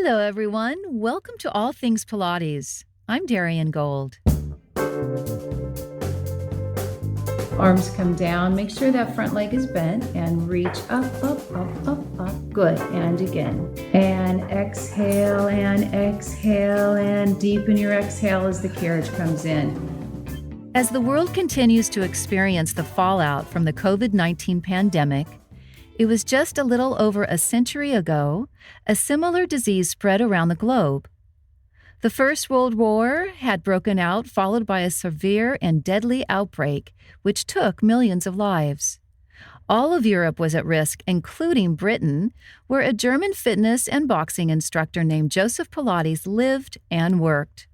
Hello, everyone. Welcome to All Things Pilates. I'm Darian Gold. Arms come down. Make sure that front leg is bent and reach up, up, up, up, up. Good. And again. And exhale and deepen your exhale as the carriage comes in. As the world continues to experience the fallout from the COVID-19 pandemic, it was just a little over a century ago, a similar disease spread around the globe. The First World War had broken out, followed by a severe and deadly outbreak, which took millions of lives. All of Europe was at risk, including Britain, where a German fitness and boxing instructor named Joseph Pilates lived and worked.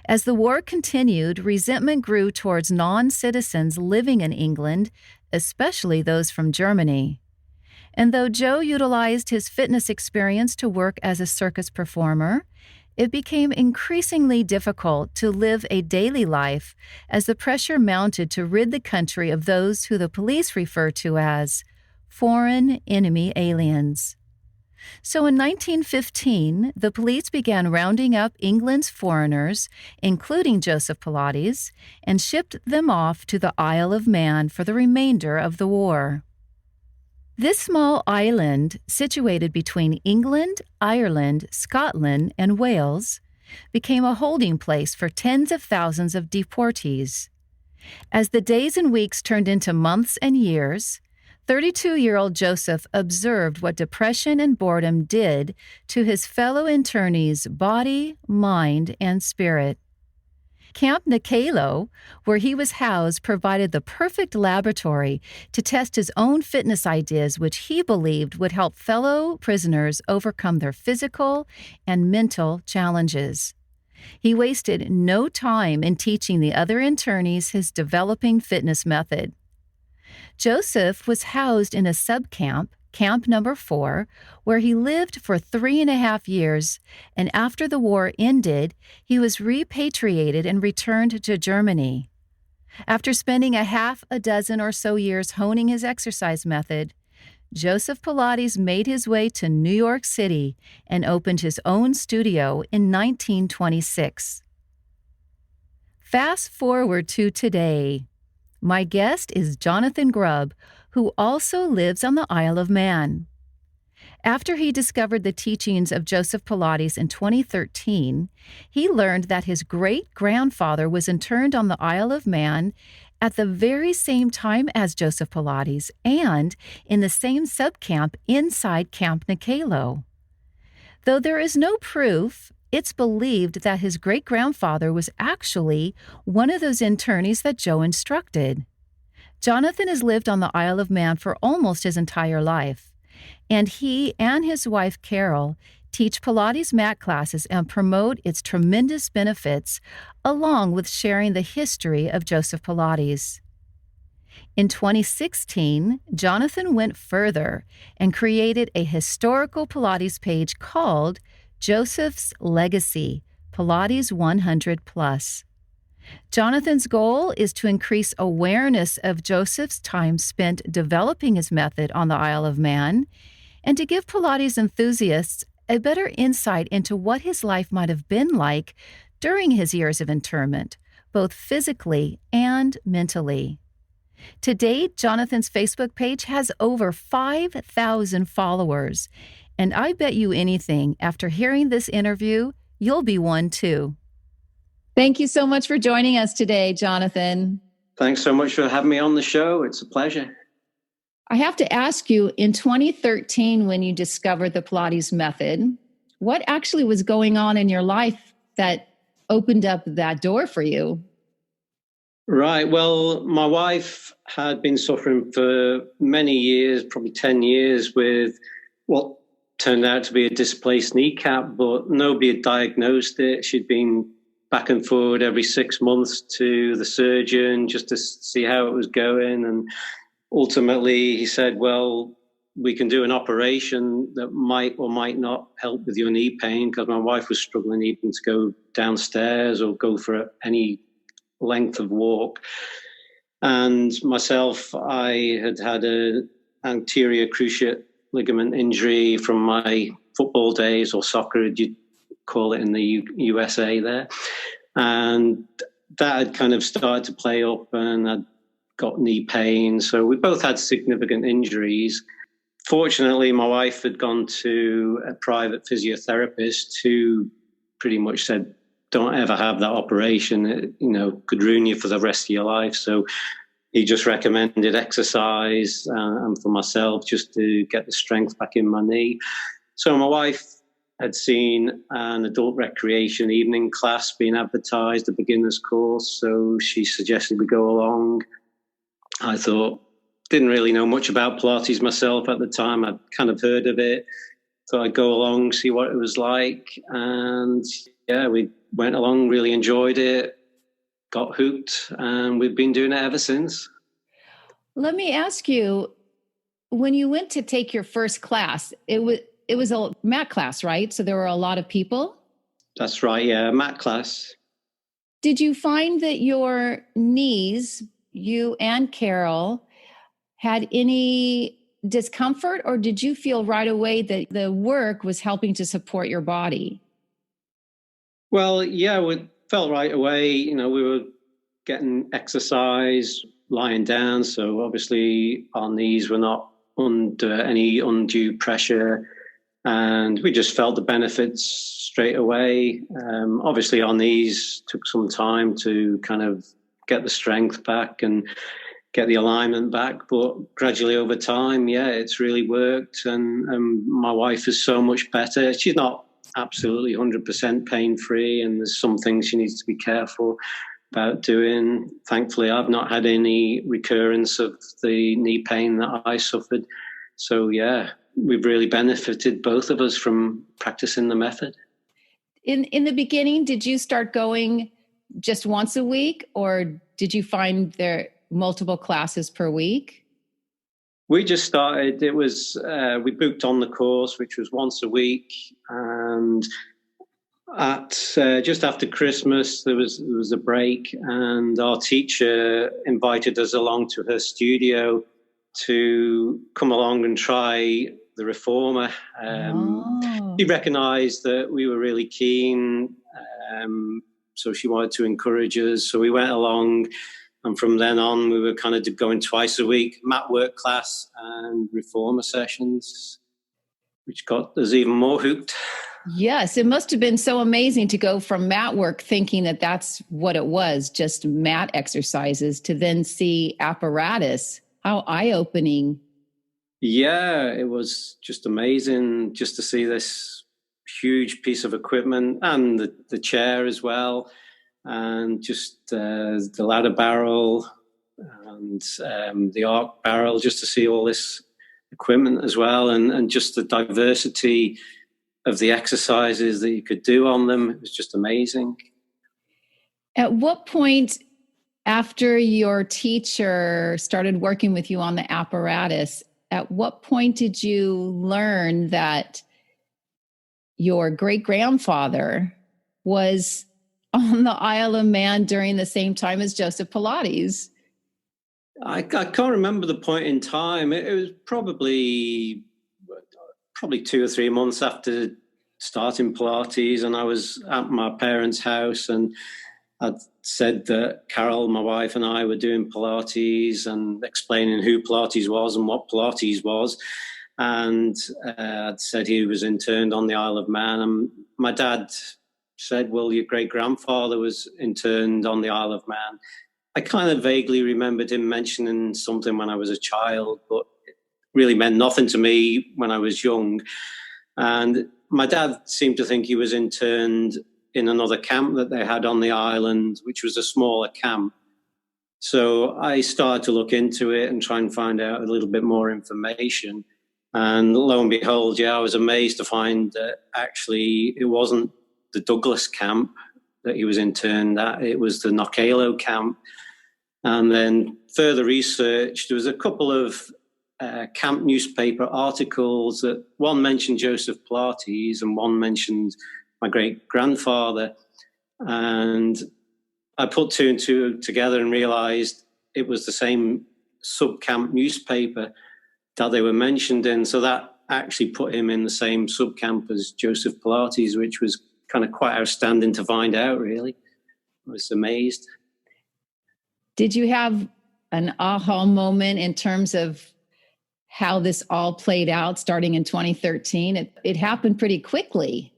As the war continued, resentment grew towards non-citizens living in England, especially those from Germany. And though Joe utilized his fitness experience to work as a circus performer, it became increasingly difficult to live a daily life as the pressure mounted to rid the country of those who the police refer to as foreign enemy aliens. So in 1915, the police began rounding up England's foreigners, including Joseph Pilates, and shipped them off to the Isle of Man for the remainder of the war. This small island, situated between England, Ireland, Scotland, and Wales, became a holding place for tens of thousands of deportees. As the days and weeks turned into months and years, 32-year-old Joseph observed what depression and boredom did to his fellow internees' body, mind, and spirit. Camp Knockaloe, where he was housed, provided the perfect laboratory to test his own fitness ideas, which he believed would help fellow prisoners overcome their physical and mental challenges. He wasted no time in teaching the other internees his developing fitness method. Joseph was housed in a subcamp, Camp Number 4, where he lived for 3.5 years, and after the war ended, he was repatriated and returned to Germany. After spending a half a dozen or so years honing his exercise method, Joseph Pilates made his way to New York City and opened his own studio in 1926. Fast forward to today. My guest is Jonathan Grubb, who also lives on the Isle of Man. After he discovered the teachings of Joseph Pilates in 2013, he learned that his great-grandfather was interned on the Isle of Man at the very same time as Joseph Pilates and in the same subcamp inside Camp Knockaloe. Though there is no proof, it's believed that his great-grandfather was actually one of those internees that Joe instructed. Jonathan has lived on the Isle of Man for almost his entire life, and he and his wife, Carol, teach Pilates mat classes and promote its tremendous benefits, along with sharing the history of Joseph Pilates. In 2016, Jonathan went further and created a historical Pilates page called Joseph's Legacy, Pilates 100+. Jonathan's goal is to increase awareness of Joseph's time spent developing his method on the Isle of Man and to give Pilates enthusiasts a better insight into what his life might have been like during his years of internment, both physically and mentally. To date, Jonathan's Facebook page has over 5,000 followers, and I bet you anything, after hearing this interview, you'll be one too. Thank you so much for joining us today, Jonathan. Thanks so much for having me on the show. It's a pleasure. I have to ask you, in 2013, when you discovered the Pilates method, what actually was going on in your life that opened up that door for you? Right. Well, my wife had been suffering for many years, probably 10 years, with what turned out to be a displaced kneecap, but nobody had diagnosed it. She'd been back and forward every 6 months to the surgeon just to see how it was going. And ultimately he said, well, we can do an operation that might or might not help with your knee pain, because my wife was struggling even to go downstairs or go for any length of walk. And myself, I had an anterior cruciate ligament injury from my football days, or soccer, you'd call it in the USA there. And that had kind of started to play up, and I'd got knee pain. So we both had significant injuries. Fortunately, my wife had gone to a private physiotherapist who pretty much said, don't ever have that operation. It, could ruin you for the rest of your life. So he just recommended exercise, and for myself, just to get the strength back in my knee. So my wife had seen an adult recreation evening class being advertised, a beginner's course. So she suggested we go along. I thought, didn't really know much about Pilates myself at the time. I'd kind of heard of it. Thought I'd go along, see what it was like. And yeah, we went along, really enjoyed it, got hooked, and we've been doing it ever since. Let me ask you, when you went to take your first class, it was a mat class, right? So there were a lot of people? That's right, yeah, mat class. Did you find that your knees, you and Carol, had any discomfort, or did you feel right away that the work was helping to support your body? Well, yeah, we felt right away, we were getting exercise, lying down. So obviously our knees were not under any undue pressure, and we just felt the benefits straight away. Obviously our knees took some time to kind of get the strength back and get the alignment back, but gradually over time, yeah, it's really worked. And my wife is so much better. She's not absolutely 100% pain-free, and there's some things she needs to be careful about doing. Thankfully, I've not had any recurrence of the knee pain that I suffered. So yeah, we've really benefited, both of us, from practicing the method. In the beginning, did you start going just once a week, or did you find there multiple classes per week? We just started. It was we booked on the course, which was once a week, and at just after Christmas there was a break, and our teacher invited us along to her studio to come along and try the reformer. She recognised that we were really keen, so she wanted to encourage us. So we went along. And from then on, we were kind of going twice a week, mat work class and reformer sessions, which got us even more hooked. Yes, it must have been so amazing to go from mat work, thinking that that's what it was, just mat exercises, to then see apparatus. How eye-opening. Yeah, it was just amazing just to see this huge piece of equipment, and the chair as well. And just the ladder barrel and the arc barrel, just to see all this equipment as well, and just the diversity of the exercises that you could do on them. It was just amazing. At what point, after your teacher started working with you on the apparatus, at what point did you learn that your great-grandfather was on the Isle of Man during the same time as Joseph Pilates? I can't remember the point in time. It was probably 2 or 3 months after starting Pilates, and I was at my parents' house, and I'd said that Carol, my wife, and I were doing Pilates and explaining who Pilates was and what Pilates was. And I'd said he was interned on the Isle of Man. And my dad said, well, your great-grandfather was interned on the Isle of Man. I kind of vaguely remembered him mentioning something when I was a child, but it really meant nothing to me when I was young. And my dad seemed to think he was interned in another camp that they had on the island, which was a smaller camp. So I started to look into it and try and find out a little bit more information. And lo and behold, I was amazed to find that actually it wasn't the Douglas camp that he was interned at, it was the Knockaloe camp. And then further research, there was a couple of camp newspaper articles that one mentioned Joseph Pilates and one mentioned my great-grandfather. And I put two and two together and realized it was the same sub-camp newspaper that they were mentioned in. So that actually put him in the same subcamp as Joseph Pilates, which was kind of quite outstanding to find out, really. I was amazed. Did you have an aha moment in terms of how this all played out starting in 2013? It happened pretty quickly.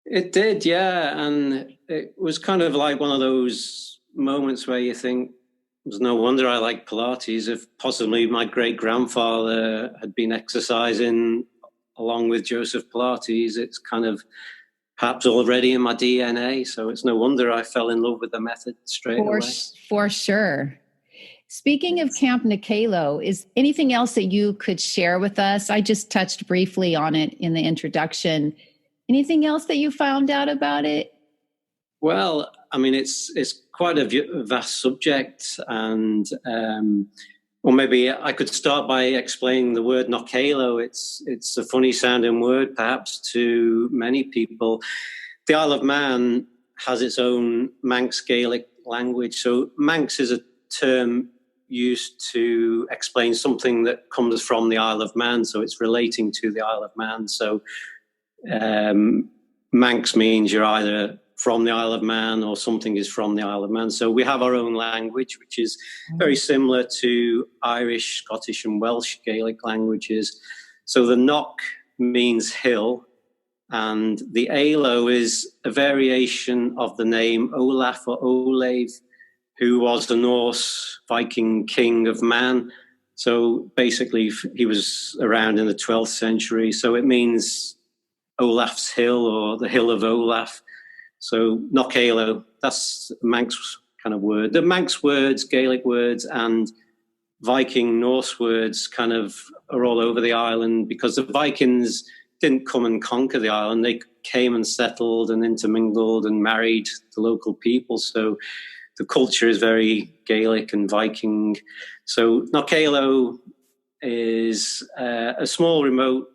It did, yeah. And it was kind of like one of those moments where you think, there's no wonder I like Pilates. If possibly my great-grandfather had been exercising along with Joseph Pilates, it's kind of perhaps already in my DNA. So it's no wonder I fell in love with the method straight away. For sure. Speaking of Camp Knockaloe, is anything else that you could share with us? I just touched briefly on it in the introduction. Anything else that you found out about it? Well, I mean, it's quite a vast subject, and or maybe I could start by explaining the word Knockaloe. It's a funny sounding word, perhaps, to many people. The Isle of Man has its own Manx Gaelic language. So Manx is a term used to explain something that comes from the Isle of Man. So it's relating to the Isle of Man. So Manx means you're either from the Isle of Man or something is from the Isle of Man. So we have our own language, which is very similar to Irish, Scottish and Welsh Gaelic languages. So the knock means hill, and the Alo is a variation of the name Olaf or Olav, who was the Norse Viking king of Man. So basically he was around in the 12th century. So it means Olaf's hill or the hill of Olaf. So Knockaloe, that's Manx kind of word. The Manx words, Gaelic words, and Viking Norse words kind of are all over the island because the Vikings didn't come and conquer the island. They came and settled and intermingled and married the local people. So the culture is very Gaelic and Viking. So Knockaloe is a small remote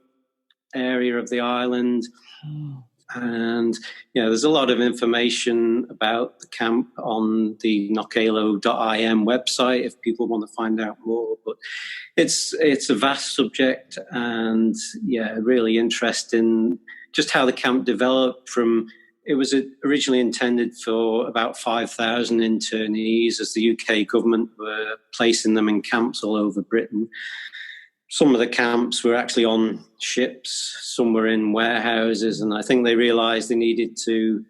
area of the island. And there's a lot of information about the camp on the knockaloe.im website if people want to find out more. But it's a vast subject, and really interesting just how the camp developed from. It was originally intended for about 5,000 internees, as the UK government were placing them in camps all over Britain. Some of the camps were actually on ships, some were in warehouses, and I think they realised they needed to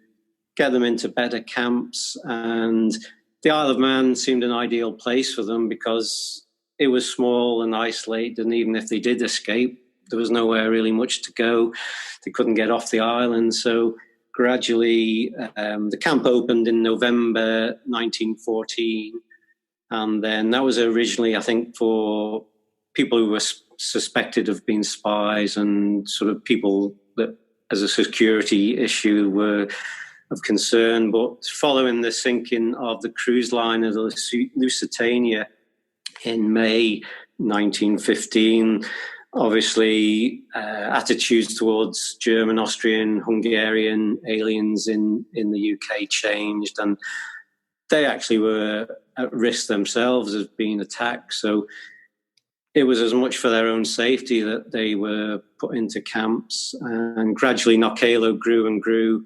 get them into better camps. And the Isle of Man seemed an ideal place for them because it was small and isolated, and even if they did escape, there was nowhere really much to go. They couldn't get off the island. So gradually, the camp opened in November 1914, and then that was originally, I think, for people who were suspected of being spies and sort of people that, as a security issue, were of concern. But following the sinking of the cruise liner, the Lusitania, in May 1915, obviously attitudes towards German, Austrian, Hungarian aliens in the UK changed, and they actually were at risk themselves of being attacked. So it was as much for their own safety that they were put into camps, and gradually Knockaloe grew and grew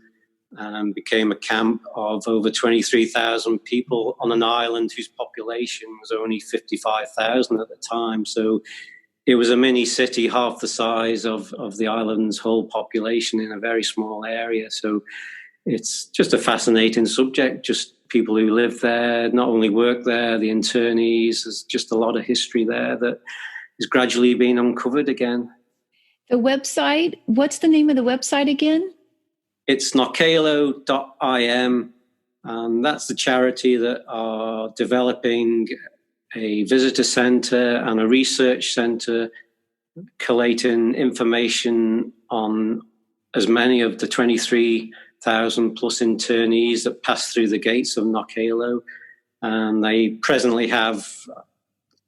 and became a camp of over 23,000 people on an island whose population was only 55,000 at the time. So it was a mini city, half the size of the island's whole population in a very small area. So it's just a fascinating subject, just people who live there, not only work there, the internees. There's just a lot of history there that is gradually being uncovered again. The website, what's the name of the website again? It's knockaloe.im, and that's the charity that are developing a visitor centre and a research centre, collating information on as many of the 23,000 plus internees that pass through the gates of Knockaloe. And they presently have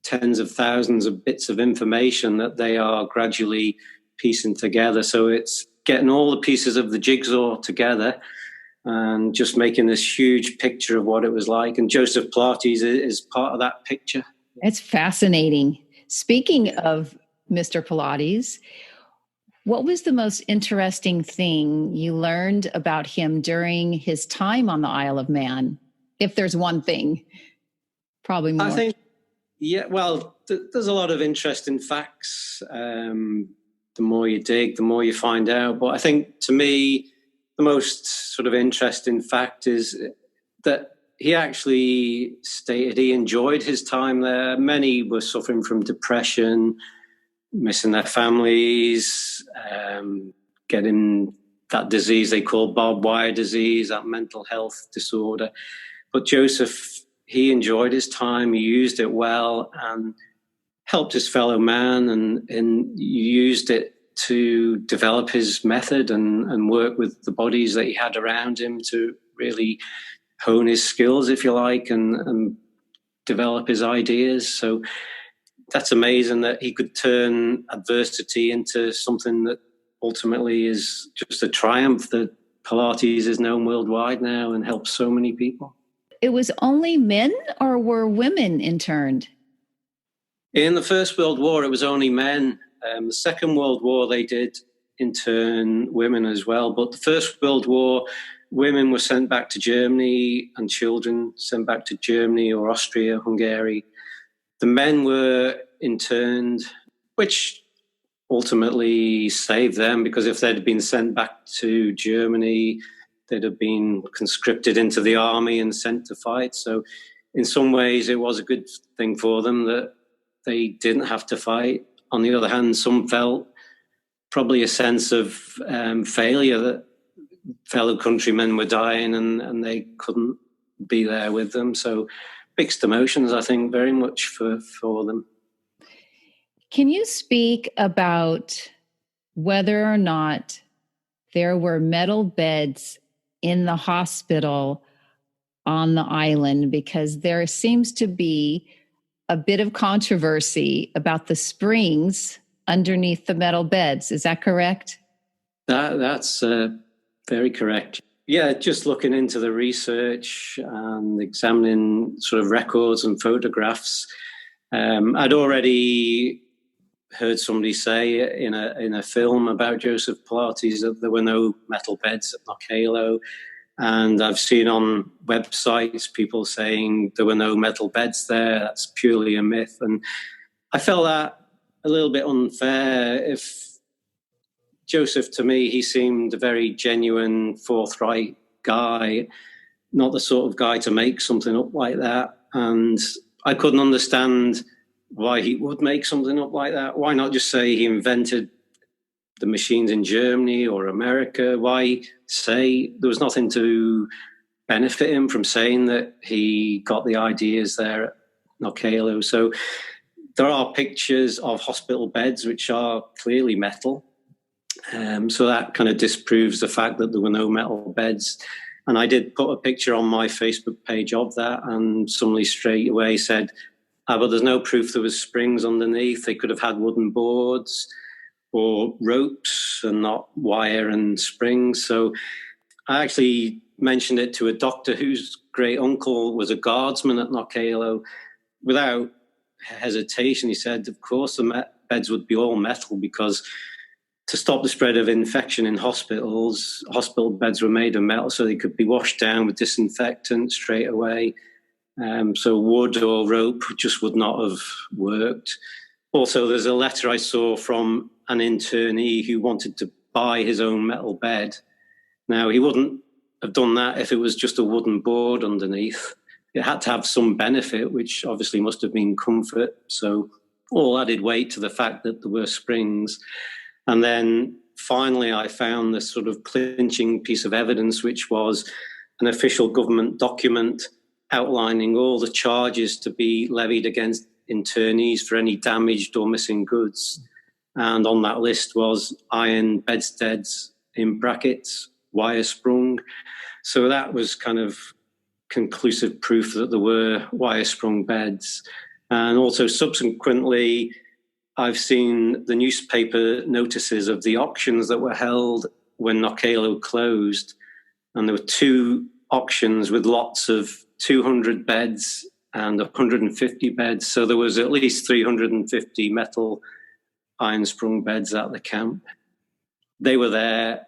tens of thousands of bits of information that they are gradually piecing together. So it's getting all the pieces of the jigsaw together and just making this huge picture of what it was like. And Joseph Pilates is part of that picture. It's fascinating. Speaking of Mr. Pilates. What was the most interesting thing you learned about him during his time on the Isle of Man? If there's one thing, probably more. I think, there's a lot of interesting facts. The more you dig, the more you find out. But I think, to me, the most sort of interesting fact is that he actually stated he enjoyed his time there. Many were suffering from depression, missing their families, getting that disease they call barbed wire disease, that mental health disorder. But Joseph, he enjoyed his time, he used it well and helped his fellow man and used it to develop his method and work with the bodies that he had around him to really hone his skills, if you like, and develop his ideas. So that's amazing that he could turn adversity into something that ultimately is just a triumph, that Pilates is known worldwide now and helps so many people. It was only men, or were women interned? In the First World War, it was only men. The Second World War, they did intern women as well. But the First World War, women were sent back to Germany and children sent back to Germany or Austria, Hungary. The men were interned, which ultimately saved them, because if they'd been sent back to Germany, they'd have been conscripted into the army and sent to fight. So in some ways, it was a good thing for them that they didn't have to fight. On the other hand, some felt probably a sense of failure, that fellow countrymen were dying and they couldn't be there with them. So mixed emotions, I think, very much for them. Can you speak about whether or not there were metal beds in the hospital on the island? Because there seems to be a bit of controversy about the springs underneath the metal beds. Is that correct? That's very correct. Yeah, just looking into the research and examining sort of records and photographs, I'd already heard somebody say in a film about Joseph Pilates that there were no metal beds at Knockaloe. And I've seen on websites people saying there were no metal beds there. That's purely a myth. And I felt that a little bit unfair. If Joseph, to me, he seemed a very genuine, forthright guy, not the sort of guy to make something up like that. And I couldn't understand why he would make something up like that. Why not just say he invented the machines in Germany or America? Why say there was nothing to benefit him from saying that he got the ideas there at Knockaloe? So there are pictures of hospital beds which are clearly metal. So that kind of disproves the fact that there were no metal beds. And I did put a picture on my Facebook page of that, and somebody straight away said, but there's no proof there was springs underneath. They could have had wooden boards or ropes and not wire and springs. So I actually mentioned it to a doctor whose great uncle was a guardsman at Knockaloe. Without hesitation, he said, of course, the beds would be all metal, because to stop the spread of infection in hospitals, hospital beds were made of metal so they could be washed down with disinfectant straight away. So wood or rope just would not have worked. Also, there's a letter I saw from an internee who wanted to buy his own metal bed. Now, he wouldn't have done that if it was just a wooden board underneath. It had to have some benefit, which obviously must have been comfort. So all added weight to the fact that there were springs. And then finally, I found this sort of clinching piece of evidence, which was an official government document outlining all the charges to be levied against internees for any damaged or missing goods. And on that list was iron bedsteads, in brackets, wire sprung. So that was kind of conclusive proof that there were wire sprung beds. And also subsequently, I've seen the newspaper notices of the auctions that were held when Knockaloe closed. And there were 2 auctions with lots of 200 beds and 150 beds. So there was at least 350 metal iron sprung beds at the camp. They were there,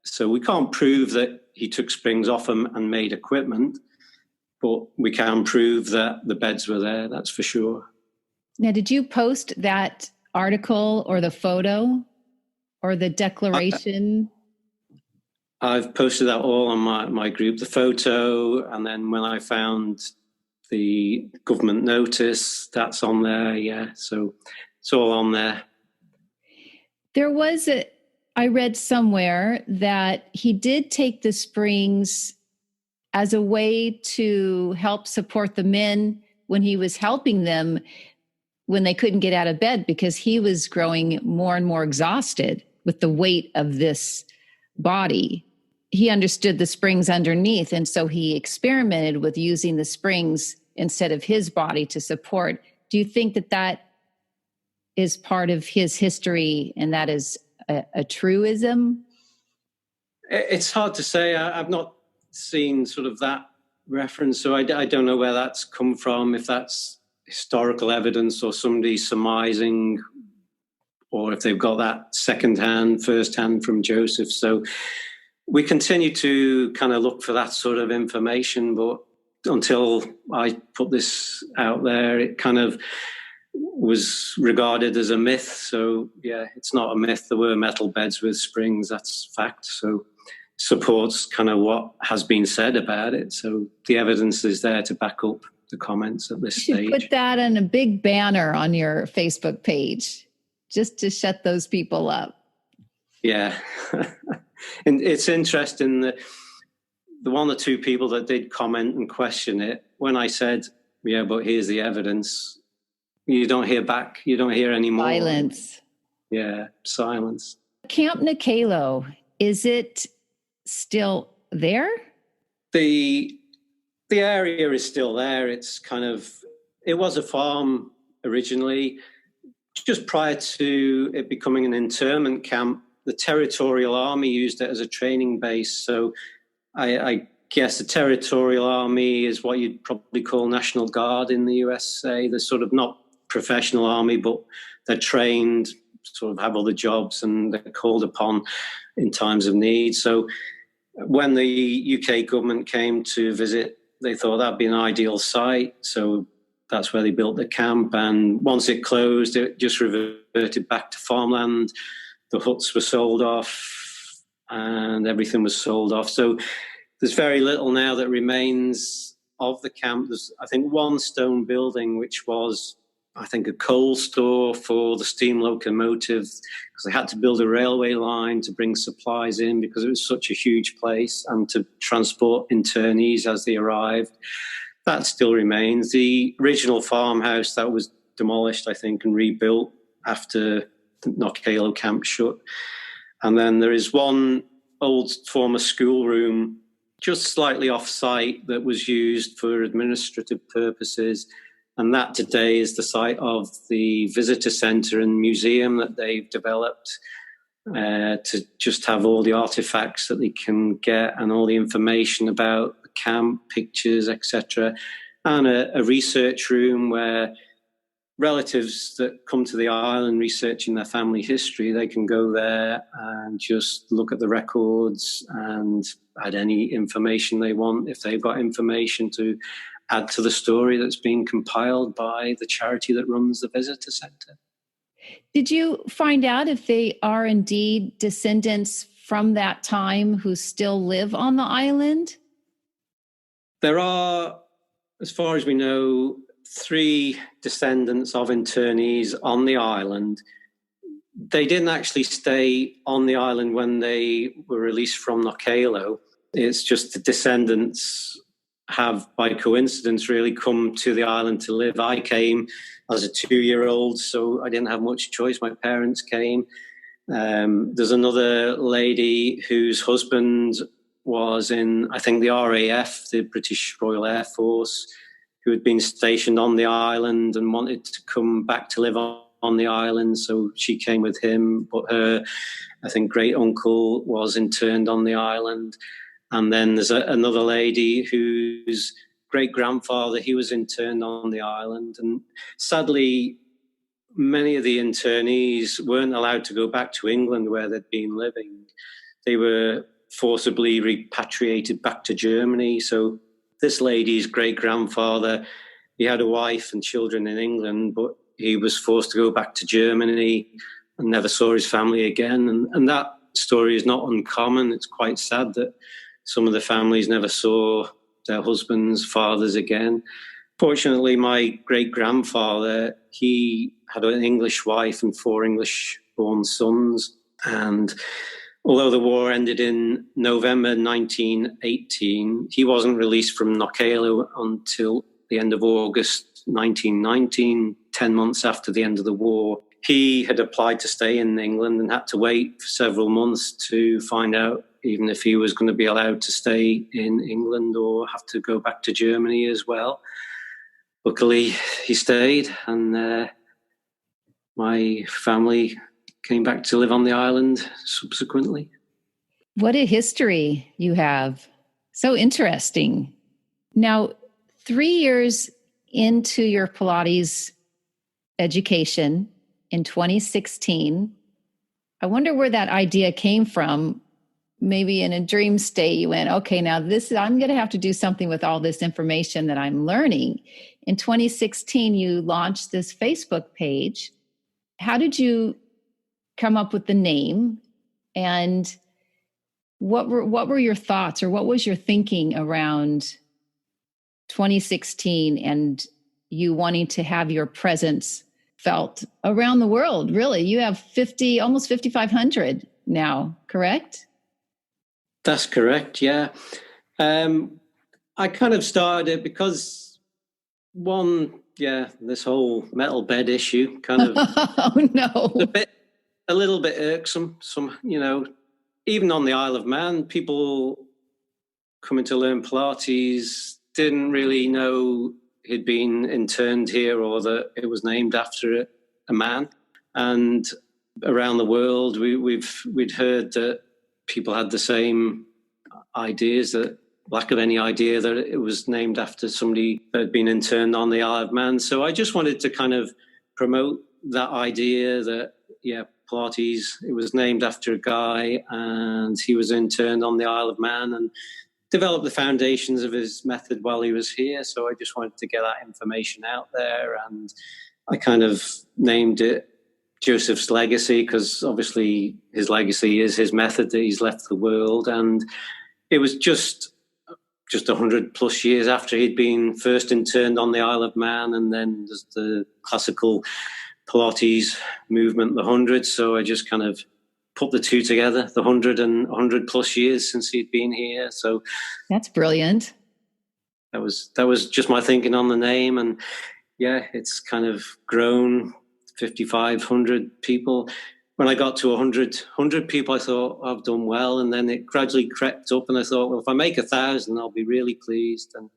so we can't prove that he took springs off them and made equipment, but we can prove that the beds were there, that's for sure. Now, did you post that article or the photo or the declaration? I've posted that all on my group, the photo, and then when I found the government notice, that's on there, yeah. So it's all on there. I read somewhere that he did take the springs as a way to help support the men when he was helping them when they couldn't get out of bed, because he was growing more and more exhausted with the weight of this body. He understood the springs underneath, and so he experimented with using the springs instead of his body to support. Do you think that is part of his history and that is a truism? It's hard to say. I've not seen sort of that reference, so I don't know where that's come from, if that's historical evidence or somebody surmising, or if they've got that second-hand, first-hand from Joseph. So we continue to kind of look for that sort of information, but until I put this out there, it kind of was regarded as a myth. So yeah, it's not a myth. There were metal beds with springs, that's fact. So supports kind of what has been said about it. So the evidence is there to back up the comments at this stage. Put that on a big banner on your Facebook page just to shut those people up. Yeah. And it's interesting that the one or two people that did comment and question it, when I said, yeah, but here's the evidence, you don't hear back. You don't hear any more. Silence. Yeah, silence. Camp Knockaloe, is it still there? The area is still there. It's kind of, it was a farm originally. Just prior to it becoming an internment camp, the Territorial Army used it as a training base. So I guess the Territorial Army is what you'd probably call National Guard in the USA. They're sort of not professional army, but they're trained, sort of have other jobs, and they're called upon in times of need. So when the UK government came to visit, they thought that'd be an ideal site. So that's where they built the camp. And once it closed, it just reverted back to farmland. The huts were sold off and everything was sold off. So there's very little now that remains of the camp. There's, I think, one stone building, which was, I think, a coal store for the steam locomotive, because they had to build a railway line to bring supplies in because it was such a huge place, and to transport internees as they arrived. That still remains. The original farmhouse that was demolished, I think, and rebuilt after the Knockaloe camp shut. And then there is one old former schoolroom just slightly off-site that was used for administrative purposes. And that today is the site of the visitor centre and museum that they've developed to just have all the artefacts that they can get and all the information about the camp, pictures, etc. And a research room where relatives that come to the island researching their family history, they can go there and just look at the records and add any information they want, if they've got information to add to the story that's being compiled by the charity that runs the visitor centre. Did you find out if they are indeed descendants from that time who still live on the island? There are, as far as we know, 3 descendants of internees on the island. They didn't actually stay on the island when they were released from Knockaloe. It's just the descendants have, by coincidence, really come to the island to live. I came as a 2-year-old, so I didn't have much choice. My parents came. There's another lady whose husband was in, I think, the RAF, the British Royal Air Force, who had been stationed on the island and wanted to come back to live on the island. So she came with him, but her, I think, great uncle was interned on the island. And then there's another lady whose great grandfather, he was interned on the island. And sadly, many of the internees weren't allowed to go back to England where they'd been living. They were forcibly repatriated back to Germany. So this lady's great-grandfather, he had a wife and children in England, but he was forced to go back to Germany and never saw his family again. And that story is not uncommon. It's quite sad that some of the families never saw their husbands, fathers again. Fortunately, my great-grandfather, he had an English wife and 4 English-born sons. And although the war ended in November 1918, he wasn't released from Knockaloe until the end of August 1919, 10 months after the end of the war. He had applied to stay in England and had to wait for several months to find out even if he was going to be allowed to stay in England or have to go back to Germany as well. Luckily, he stayed, and my family came back to live on the island subsequently. What a history you have. So interesting. Now, 3 years into your Pilates education in 2016, I wonder where that idea came from. Maybe in a dream state, you went, okay, now I'm going to have to do something with all this information that I'm learning. In 2016, you launched this Facebook page. How did you come up with the name? And what were your thoughts, or what was your thinking around 2016 and you wanting to have your presence felt around the world? Really, you have almost 5,500 now, correct? That's correct, yeah. I kind of started it because this whole metal bed issue kind of oh no, a little bit irksome. Even on the Isle of Man, people coming to learn Pilates didn't really know he'd been interned here or that it was named after a man. And around the world, we'd heard that people had the same ideas, that lack of any idea that it was named after somebody that had been interned on the Isle of Man. So I just wanted to kind of promote that idea that, Pilates, it was named after a guy and he was interned on the Isle of Man and developed the foundations of his method while he was here. So I just wanted to get that information out there, and I kind of named it Joseph's Legacy because obviously his legacy is his method that he's left the world. And it was just 100 plus years after he'd been first interned on the Isle of Man, and then there's the classical Pilates movement, the 100. So I just kind of put the two together, the 100 and 100 plus years since he'd been here. So that's brilliant. That was just my thinking on the name, and it's kind of grown 5,500 people. When I got to 100 people, I thought, I've done well. And then it gradually crept up, and I thought, well, if I make 1,000, I'll be really pleased. And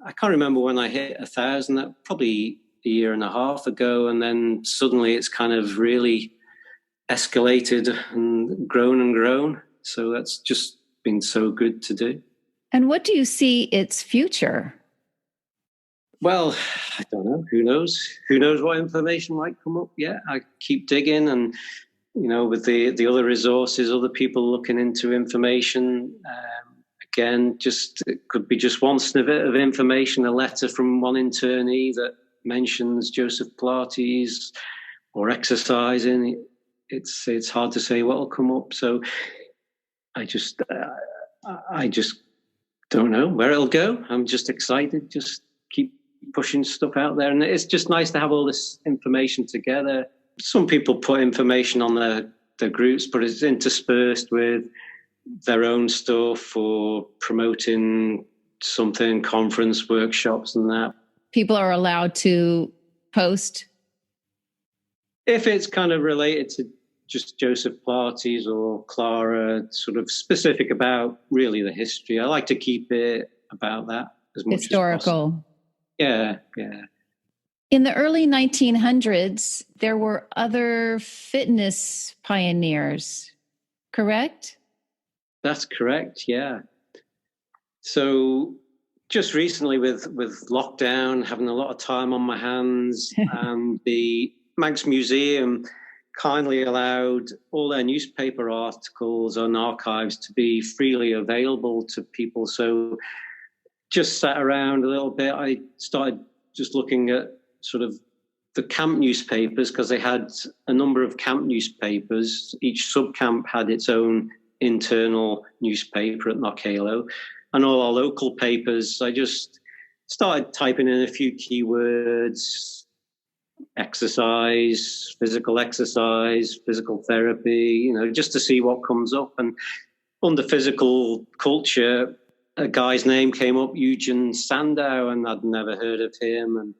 I can't remember when I hit 1,000, that probably a year and a half ago. And then suddenly it's kind of really escalated and grown. So that's just been so good to do. And what do you see its future? Well, I don't know. Who knows? Who knows what information might come up? Yeah, I keep digging, and with the other resources, other people looking into information. Again, it could be just one snippet of information, a letter from one internee that mentions Joseph Pilates or exercising. It's hard to say what will come up. So I just don't know where it'll go. I'm just excited. Just keep pushing stuff out there, and it's just nice to have all this information together. Some people put information on their groups, but it's interspersed with their own stuff or promoting something, conference, workshops and that. People are allowed to post? If it's kind of related to just Joseph Pilates or Clara, sort of specific about really the history. I like to keep it about that as much historical. As possible. Yeah. In the early 1900s, there were other fitness pioneers, correct? That's correct, yeah. So just recently with lockdown, having a lot of time on my hands and the Manx Museum kindly allowed all their newspaper articles and archives to be freely available to people. So just sat around a little bit. I started just looking at sort of the camp newspapers, because they had a number of camp newspapers. Each sub-camp had its own internal newspaper at Knockaloe, and all our local papers. I just started typing in a few keywords: exercise, physical therapy, just to see what comes up. And under physical culture, a guy's name came up, Eugen Sandow, and I'd never heard of him, and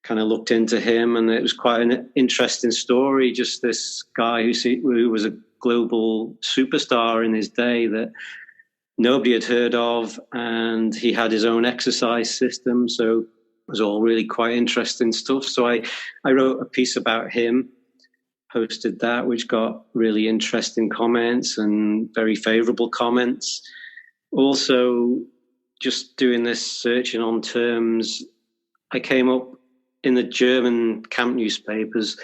kind of looked into him, and it was quite an interesting story. Just this guy who was a global superstar in his day that nobody had heard of, and he had his own exercise system. So it was all really quite interesting stuff. So I wrote a piece about him, posted that, which got really interesting comments and very favorable comments. Also, just doing this searching on terms, I came up in the German camp newspapers,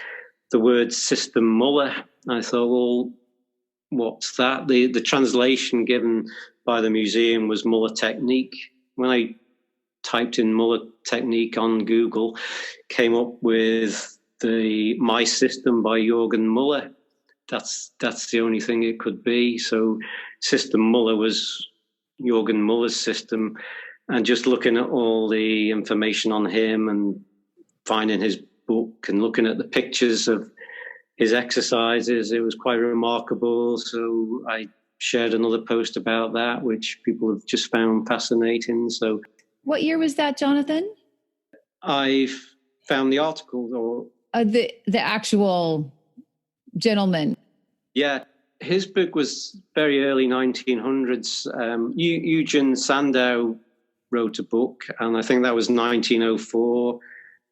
the word System Muller. I thought, well, what's that? The translation given by the museum was Muller technique. When I typed in Muller technique on Google, came up with the My System by Jürgen Muller. That's the only thing it could be. So System Muller was Jürgen Muller's system. And just looking at all the information on him and finding his book and looking at the pictures of his exercises, it was quite remarkable. So I shared another post about that, which people have just found fascinating. So, what year was that, Jonathan? I found the article, or the actual gentleman. Yeah, his book was very early 1900s. Eugen Sandow wrote a book, and I think that was 1904.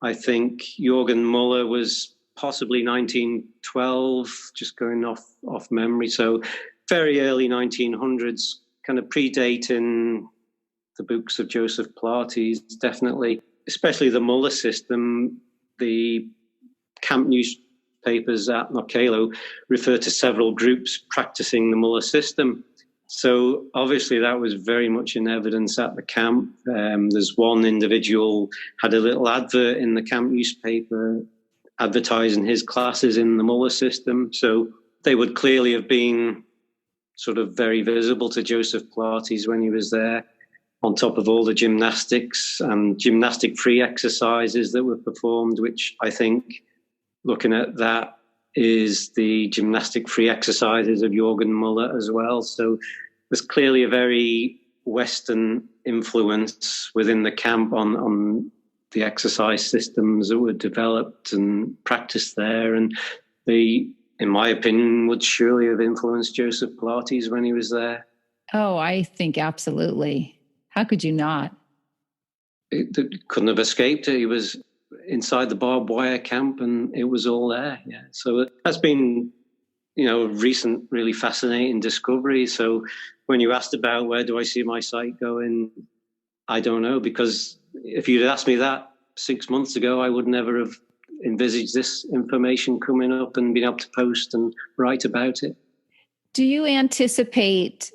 I think Jürgen Muller was possibly 1912, just going off memory. So very early 1900s, kind of predating the books of Joseph Pilates, definitely, especially the Muller system. The camp newspapers at Knockaloe refer to several groups practicing the Muller system. So obviously that was very much in evidence at the camp. There's one individual had a little advert in the camp newspaper advertising his classes in the Muller system. So they would clearly have been sort of very visible to Joseph Pilates when he was there, on top of all the gymnastics and gymnastic-free exercises that were performed, which I think, looking at that, is the gymnastic-free exercises of Jürgen Muller as well. So there's clearly a very Western influence within the camp on the exercise systems that were developed and practiced there. And they, in my opinion, would surely have influenced Joseph Pilates when he was there. Oh, I think absolutely. How could you not? It couldn't have escaped it. He was inside the barbed wire camp, and it was all there. Yeah. So that's been, a recent, really fascinating discovery. So when you asked about where do I see my site going, I don't know, because if you'd asked me that 6 months ago, I would never have envisaged this information coming up and being able to post and write about it. Do you anticipate,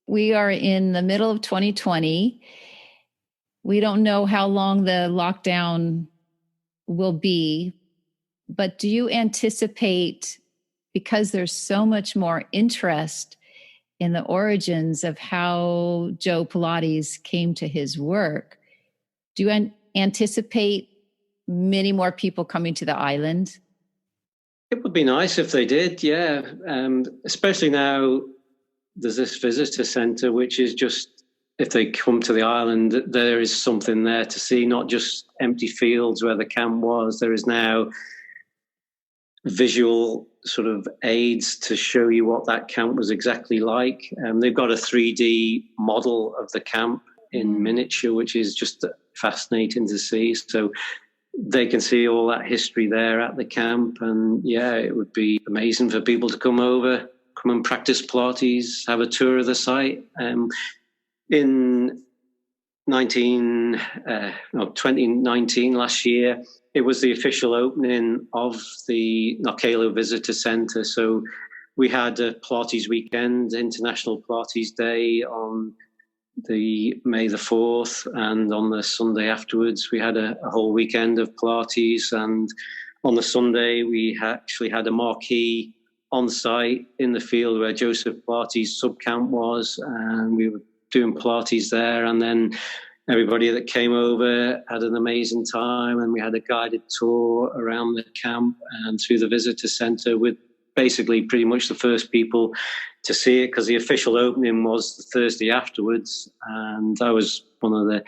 we are in the middle of 2020, we don't know how long the lockdown will be, but do you anticipate, because there's so much more interest in the origins of how Joe Pilates came to his work, do you anticipate many more people coming to the island? It would be nice if they did, yeah. Especially now there's this visitor centre, which is just, if they come to the island, there is something there to see, not just empty fields where the camp was. There is now visual sort of aids to show you what that camp was exactly like. They've got a 3D model of the camp in miniature, which is just fascinating to see. So they can see all that history there at the camp. And yeah, it would be amazing for people to come over, come and practice Pilates, have a tour of the site. In 2019, last year, it was the official opening of the Knockaloe Visitor Centre. So we had a Pilates weekend, International Pilates Day on the May the 4th, and on the Sunday afterwards we had a whole weekend of Pilates. And on the Sunday we actually had a marquee on site in the field where Joseph Pilates subcamp was, and we were doing Pilates there. And then everybody that came over had an amazing time, and we had a guided tour around the camp and through the visitor centre with basically pretty much the first people to see it, because the official opening was the Thursday afterwards, and I was one of the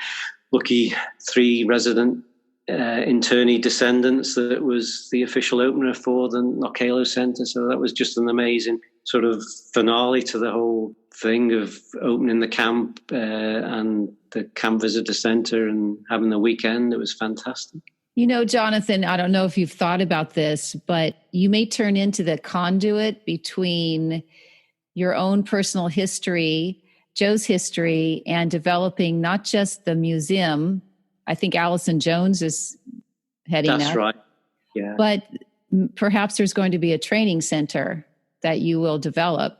lucky 3 resident internee descendants that was the official opener for the Knockaloe Centre. So that was just an amazing sort of finale to the whole thing of opening the camp and the camp visitor centre and having the weekend. It was fantastic. You know, Jonathan, I don't know if you've thought about this, but you may turn into the conduit between your own personal history, Joe's history, and developing not just the museum. I think Allison Jones is heading that. That's right. Yeah. But perhaps there's going to be a training center that you will develop.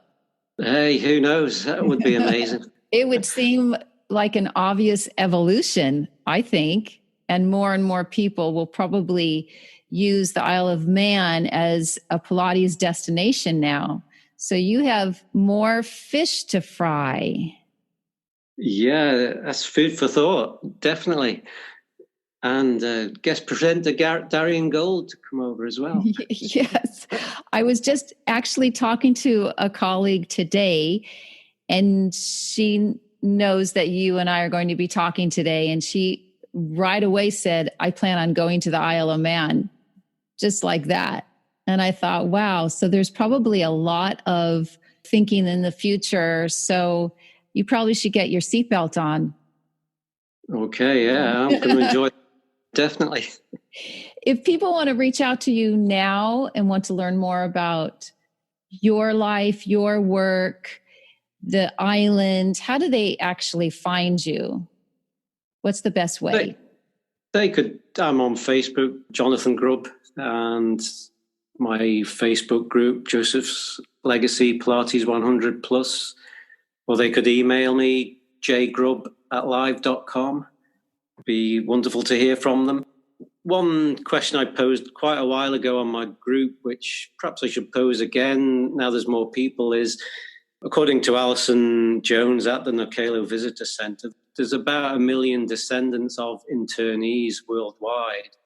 Hey, who knows? That would be amazing. It would seem like an obvious evolution, I think, and more people will probably use the Isle of Man as a Pilates destination now. So you have more fish to fry. Yeah, that's food for thought, definitely. And guest presenter Darian Gold to come over as well. Yes. I was just actually talking to a colleague today, and she knows that you and I are going to be talking today. And she right away said, I plan on going to the Isle of Man, just like that. And I thought, wow, so there's probably a lot of thinking in the future. So you probably should get your seatbelt on. Okay, yeah, I'm going to enjoy it. Definitely. If people want to reach out to you now and want to learn more about your life, your work, the island, how do they actually find you? What's the best way? They could, I'm on Facebook, Jonathan Grubb, and my Facebook group, Joseph's Legacy Pilates 100 Plus, or they could email me, jgrubb@live.com. Be wonderful to hear from them. One question I posed quite a while ago on my group, which perhaps I should pose again now there's more people, is according to Alison Jones at the Knockaloe Visitor Centre, there's about 1 million descendants of internees worldwide.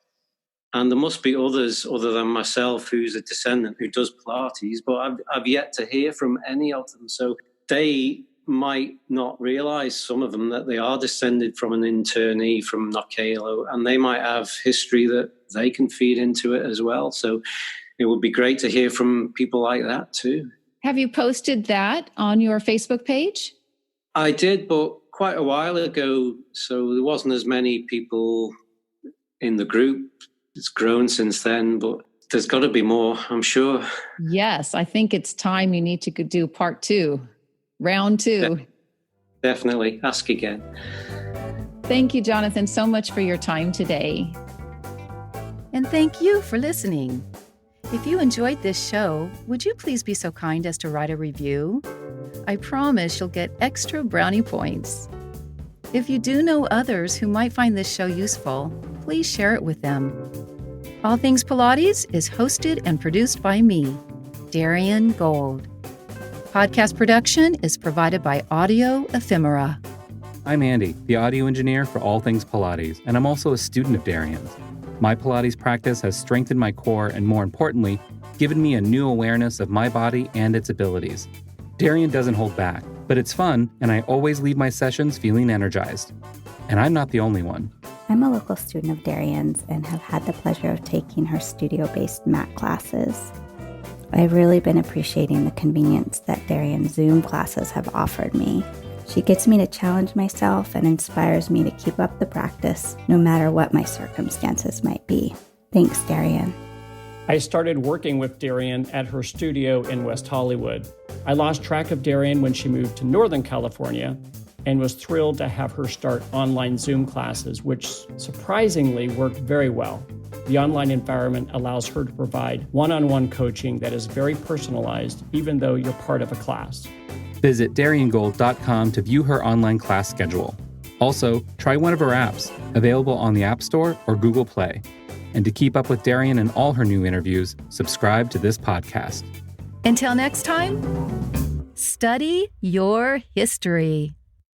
And there must be others other than myself who's a descendant who does Pilates, but I've yet to hear from any of them. So they might not realize, some of them, that they are descended from an internee from Knockaloe, and they might have history that they can feed into it as well. So it would be great to hear from people like that too. Have you posted that on your Facebook page? I did, but quite a while ago, so there wasn't as many people in the group. It's grown since then, but there's got to be more, I'm sure. Yes, I think it's time you need to do part 2. Round 2. Definitely. Ask again. Thank you, Jonathan, so much for your time today. And thank you for listening. If you enjoyed this show, would you please be so kind as to write a review? I promise you'll get extra brownie points. If you do know others who might find this show useful, please share it with them. All Things Pilates is hosted and produced by me, Darian Gold. Podcast production is provided by Audio Ephemera. I'm Andy, the audio engineer for All Things Pilates, and I'm also a student of Darian's. My Pilates practice has strengthened my core and, more importantly, given me a new awareness of my body and its abilities. Darian doesn't hold back, but it's fun, and I always leave my sessions feeling energized. And I'm not the only one. I'm a local student of Darian's and have had the pleasure of taking her studio-based mat classes. I've really been appreciating the convenience that Darian's Zoom classes have offered me. She gets me to challenge myself and inspires me to keep up the practice, no matter what my circumstances might be. Thanks, Darian. I started working with Darian at her studio in West Hollywood. I lost track of Darian when she moved to Northern California, and was thrilled to have her start online Zoom classes, which surprisingly worked very well. The online environment allows her to provide one-on-one coaching that is very personalized, even though you're part of a class. Visit DarianGold.com to view her online class schedule. Also, try one of her apps, available on the App Store or Google Play. And to keep up with Darian and all her new interviews, subscribe to this podcast. Until next time, study your history.